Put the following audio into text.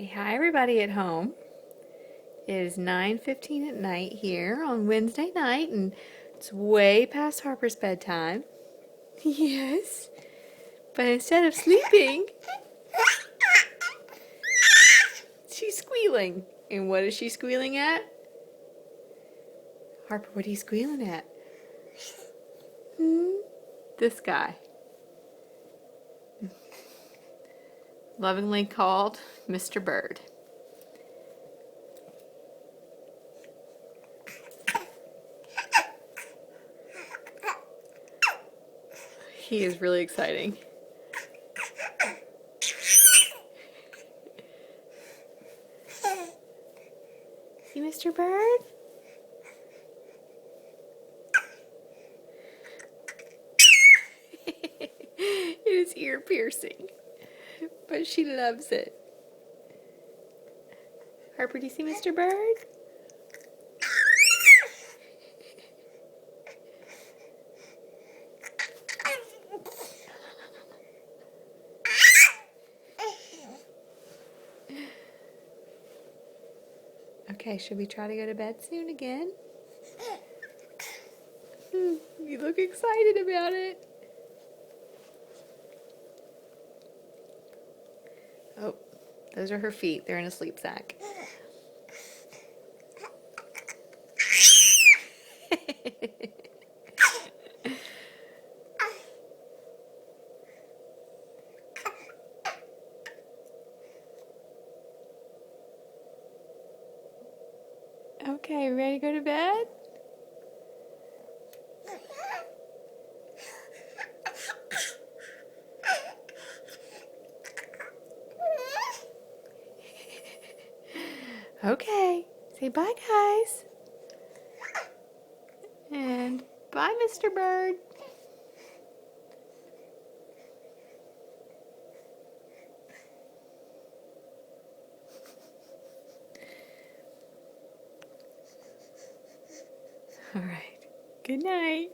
Say hi everybody at home. It is 9:15 at night here on Wednesday night and it's way past Harper's bedtime. Yes. But instead of sleeping, she's squealing. And what is she squealing at? Harper, what are you squealing at? This guy. Lovingly called Mr. Bird. He is really exciting. See Mr. Bird? It is ear piercing, but she loves it. Harper, do you see Mr. Bird? Okay, should we try to go to bed soon again? You look excited about it. Oh, those are her feet. They're in a sleep sack. Okay, ready to go to bed? Okay, say bye, guys. And bye, Mr. Bird. All right, good night.